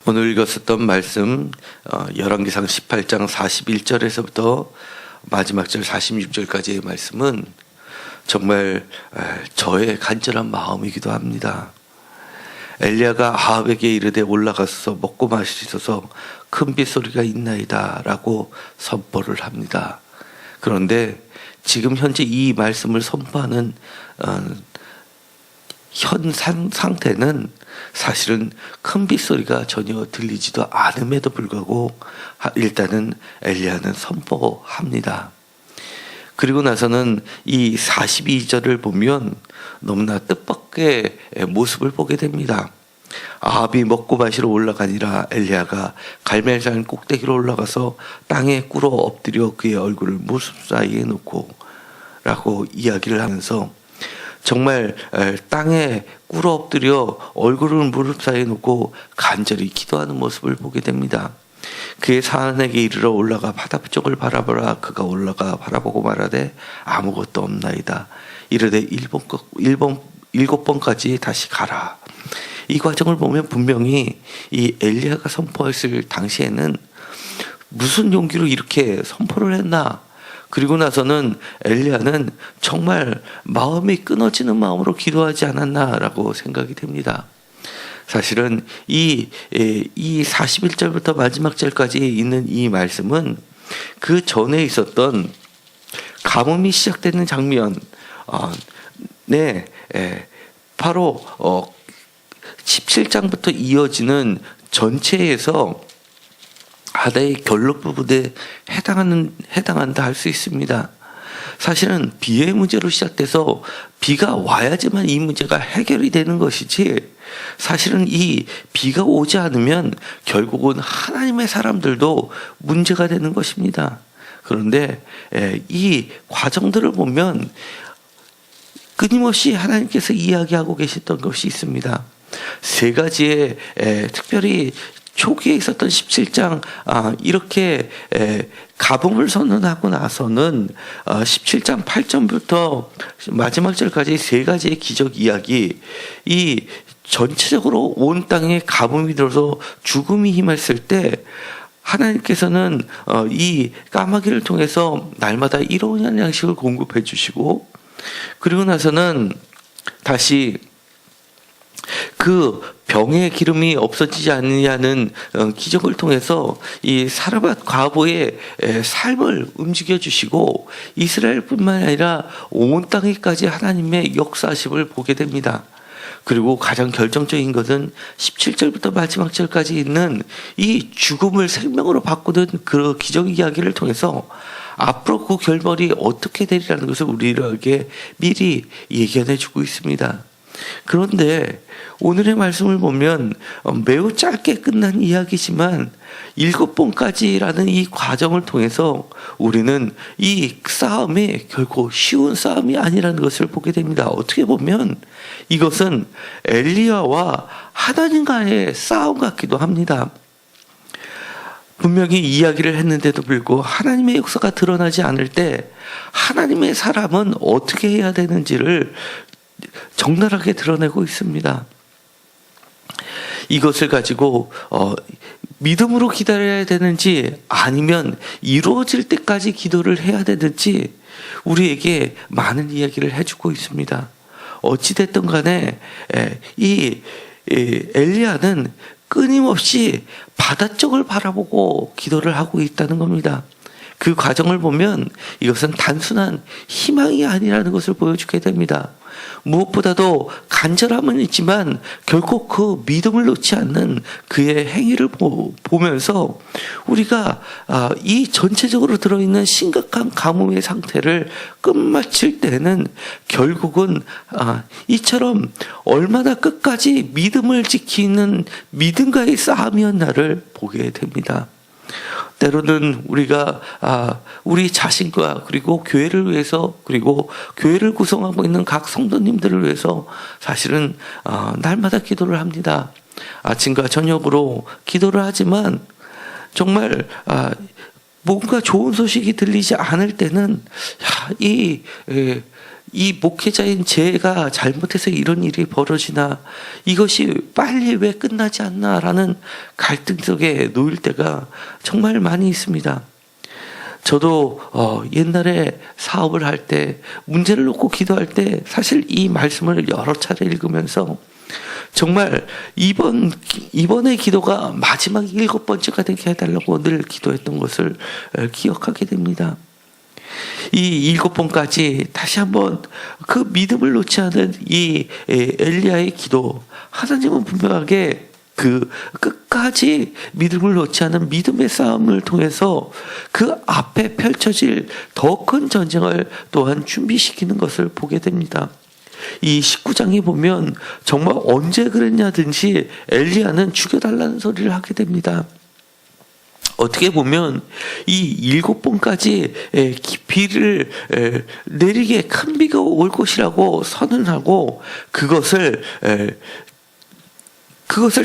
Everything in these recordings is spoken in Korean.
오늘 읽었었던 말씀 열왕기상 18장 41절에서부터 마지막 절 46절까지의 말씀은 정말 저의 간절한 마음이기도 합니다. 엘리야가 아합에게 이르되 올라가서 먹고 마시소서 큰 빗소리가 있나이다 라고 선포를 합니다. 그런데 지금 현재 이 말씀을 선포하는 현 상태는 사실은 큰 빗소리가 전혀 들리지도 않음에도 불구하고 일단은 엘리야는 선포합니다. 그리고 나서는 이 42절을 보면 너무나 뜻밖의 모습을 보게 됩니다. 아합이 먹고 마시러 올라가니라 엘리야가 갈멜산 꼭대기로 올라가서 땅에 꿇어 엎드려 그의 얼굴을 무릎 사이에 놓고 라고 이야기를 하면서 정말 땅에 꿇어 엎드려 얼굴을 무릎 사이에 놓고 간절히 기도하는 모습을 보게 됩니다. 그의 산에게 이르러 올라가 바다 쪽을 바라보라. 그가 올라가 바라보고 말하되 아무것도 없나이다. 이르되 일곱 번까지 다시 가라. 이 과정을 보면 분명히 이 엘리야가 선포했을 당시에는 무슨 용기로 이렇게 선포를 했나. 그리고 나서는 엘리야는 정말 마음이 끊어지는 마음으로 기도하지 않았나라고 생각이 됩니다. 사실은 이 41절부터 마지막 절까지 있는 이 말씀은 그 전에 있었던 가뭄이 시작되는 장면, 바로 17장부터 이어지는 전체에서 하나의 결론 부분에 해당한다 할 수 있습니다. 사실은 비의 문제로 시작돼서 비가 와야지만 이 문제가 해결이 되는 것이지, 사실은 이 비가 오지 않으면 결국은 하나님의 사람들도 문제가 되는 것입니다. 그런데 이 과정들을 보면 끊임없이 하나님께서 이야기하고 계셨던 것이 있습니다. 세 가지의 특별히 초기에 있었던 17장 이렇게 가뭄을 선언하고 나서는 17장 8절부터 마지막 절까지 세 가지의 기적 이야기, 이 전체적으로 온 땅에 가뭄이 들어서 죽음이 임했을 때 하나님께서는 이 까마귀를 통해서 날마다 일용할 양식을 공급해 주시고, 그리고 나서는 다시 그 병의 기름이 없어지지 않느냐는 기적을 통해서 이 사르밧 과부의 삶을 움직여 주시고 이스라엘뿐만 아니라 온 땅에까지 하나님의 역사하심을 보게 됩니다. 그리고 가장 결정적인 것은 17절부터 마지막 절까지 있는 이 죽음을 생명으로 바꾸는 그 기적 이야기를 통해서 앞으로 그 결말이 어떻게 되리라는 것을 우리에게 미리 예견해 주고 있습니다. 그런데 오늘의 말씀을 보면 매우 짧게 끝난 이야기지만 7번까지라는 이 과정을 통해서 우리는 이 싸움이 결코 쉬운 싸움이 아니라는 것을 보게 됩니다. 어떻게 보면 이것은 엘리야와 하나님과의 싸움 같기도 합니다. 분명히 이야기를 했는데도 불구하고 하나님의 역사가 드러나지 않을 때 하나님의 사람은 어떻게 해야 되는지를 적나라하게 드러내고 있습니다. 이것을 가지고 믿음으로 기다려야 되는지 아니면 이루어질 때까지 기도를 해야 되는지 우리에게 많은 이야기를 해주고 있습니다. 어찌됐든 간에 이 엘리야는 끊임없이 바다 쪽을 바라보고 기도를 하고 있다는 겁니다. 그 과정을 보면 이것은 단순한 희망이 아니라는 것을 보여주게 됩니다. 무엇보다도 간절함은 있지만 결코 그 믿음을 놓지 않는 그의 행위를 보면서 우리가 이 전체적으로 들어있는 심각한 가뭄의 상태를 끝마칠 때는 결국은 이처럼 얼마나 끝까지 믿음을 지키는 믿음과의 싸움이었나를 보게 됩니다. 때로는 우리가 우리 자신과 그리고 교회를 위해서, 그리고 교회를 구성하고 있는 각 성도님들을 위해서 사실은 날마다 기도를 합니다. 아침과 저녁으로 기도를 하지만 정말 뭔가 좋은 소식이 들리지 않을 때는 이 목회자인 제가 잘못해서 이런 일이 벌어지나, 이것이 빨리 왜 끝나지 않나라는 갈등 속에 놓일 때가 정말 많이 있습니다. 저도 옛날에 사업을 할 때, 문제를 놓고 기도할 때 사실 이 말씀을 여러 차례 읽으면서 정말 이번의 기도가 마지막 7번째가 되게 해달라고 늘 기도했던 것을 기억하게 됩니다. 이 7번까지 다시 한번 그 믿음을 놓지 않은 이 엘리야의 기도, 하나님은 분명하게 그 끝까지 믿음을 놓지 않은 믿음의 싸움을 통해서 그 앞에 펼쳐질 더 큰 전쟁을 또한 준비시키는 것을 보게 됩니다. 이 19장에 보면 정말 언제 그랬냐든지 엘리야는 죽여달라는 소리를 하게 됩니다. 어떻게 보면 이 7번까지 비를 내리게 큰 비가 올 것이라고 선언하고 그것을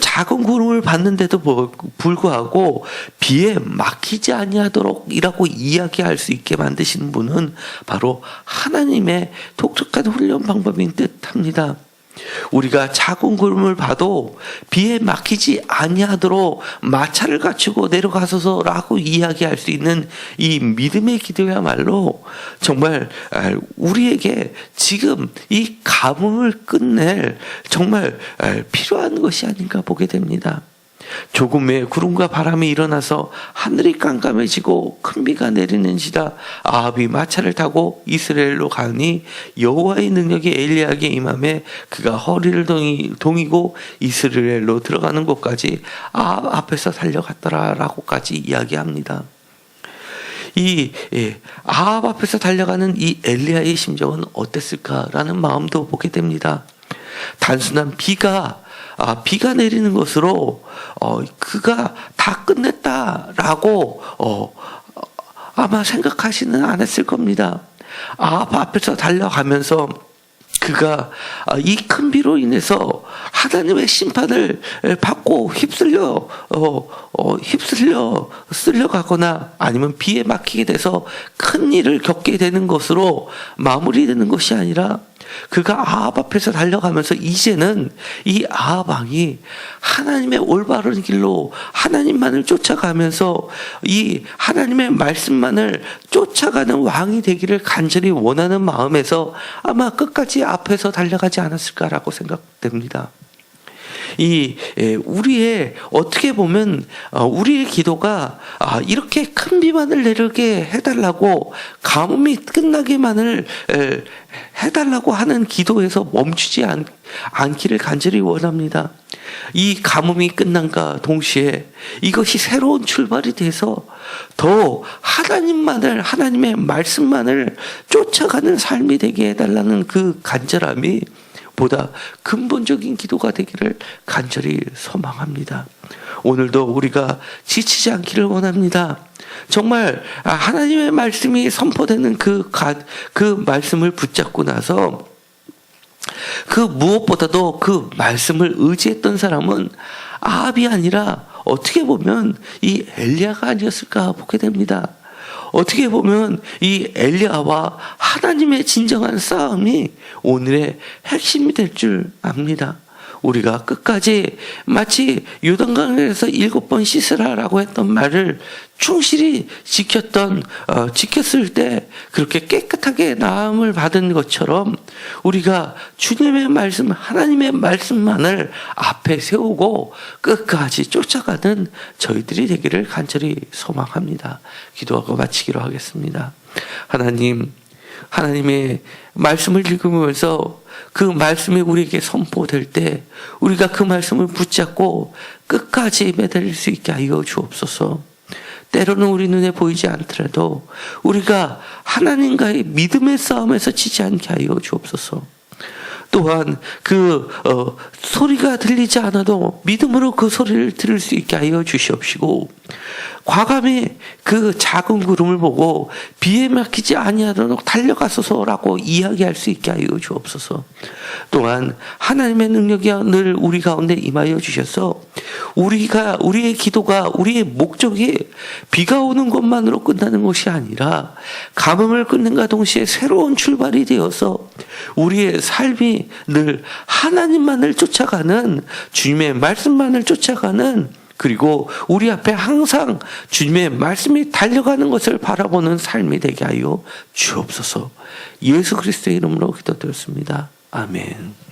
작은 구름을 받는데도 불구하고 비에 막히지 아니하도록이라고 이야기할 수 있게 만드시는 분은 바로 하나님의 독특한 훈련 방법인 듯합니다. 우리가 작은 구름을 봐도 비에 막히지 아니하도록 마차를 갖추고 내려가소서라고 이야기할 수 있는 이 믿음의 기도야말로 정말 우리에게 지금 이 가뭄을 끝낼 정말 필요한 것이 아닌가 보게 됩니다. 조금의 구름과 바람이 일어나서 하늘이 깜깜해지고 큰 비가 내리는지라 아합이 마차를 타고 이스라엘로 가니 여호와의 능력이 엘리야에게 임함에 그가 허리를 동이고 이스라엘로 들어가는 곳까지 아합 앞에서 달려갔더라라고까지 이야기합니다. 이 아합 앞에서 달려가는 이 엘리야의 심정은 어땠을까라는 마음도 보게 됩니다. 단순한 비가 내리는 것으로 그가 다 끝냈다라고 아마 생각하지는 않았을 겁니다. 아합 앞에서 달려가면서 그가 이 큰 비로 인해서 하나님의 심판을 받고 쓸려가거나 아니면 비에 막히게 돼서 큰 일을 겪게 되는 것으로 마무리되는 것이 아니라 그가 아합 앞에서 달려가면서 이제는 이 아합 왕이 하나님의 올바른 길로 하나님만을 쫓아가면서 이 하나님의 말씀만을 쫓아가는 왕이 되기를 간절히 원하는 마음에서 아마 끝까지 앞에서 달려가지 않았을까라고 생각됩니다. 우리의 어떻게 보면 우리의 기도가 이렇게 큰 비만을 내리게 해달라고 가뭄이 끝나기만을 해달라고 하는 기도에서 멈추지 않기를 간절히 원합니다. 이 가뭄이 끝난과 동시에 이것이 새로운 출발이 돼서 더 하나님의 말씀만을 쫓아가는 삶이 되게 해달라는 그 간절함이 보다 근본적인 기도가 되기를 간절히 소망합니다. 오늘도 우리가 지치지 않기를 원합니다. 정말 하나님의 말씀이 선포되는 그 말씀을 붙잡고 나서 그 무엇보다도 그 말씀을 의지했던 사람은 아합이 아니라 어떻게 보면 이 엘리야가 아니었을까 보게 됩니다. 어떻게 보면 이 엘리야와 하나님의 진정한 싸움이 오늘의 핵심이 될 줄 압니다. 우리가 끝까지 마치 요단강에서 7번 씻으라라고 했던 말을 충실히 지켰을 때 그렇게 깨끗하게 나음을 받은 것처럼 우리가 주님의 말씀, 하나님의 말씀만을 앞에 세우고 끝까지 쫓아가는 저희들이 되기를 간절히 소망합니다. 기도하고 마치기로 하겠습니다. 하나님의 말씀을 읽으면서 그 말씀이 우리에게 선포될 때 우리가 그 말씀을 붙잡고 끝까지 매달릴 수 있게 하여 주옵소서. 때로는 우리 눈에 보이지 않더라도 우리가 하나님과의 믿음의 싸움에서 지지 않게 하여 주옵소서. 또한 소리가 들리지 않아도 믿음으로 그 소리를 들을 수 있게 하여 주시옵시고 과감히 그 작은 구름을 보고 비에 막히지 아니하도록 달려가소서라고 이야기할 수 있게 하여 주옵소서. 또한 하나님의 능력이 늘 우리 가운데 임하여 주셔서 우리의 기도가, 우리의 목적이 비가 오는 것만으로 끝나는 것이 아니라 가뭄을 끊는가 동시에 새로운 출발이 되어서 우리의 삶이 늘 하나님만을 쫓아가는, 주님의 말씀만을 쫓아가는, 그리고 우리 앞에 항상 주님의 말씀이 달려가는 것을 바라보는 삶이 되게 하여 주옵소서. 예수 그리스도의 이름으로 기도드렸습니다. 아멘.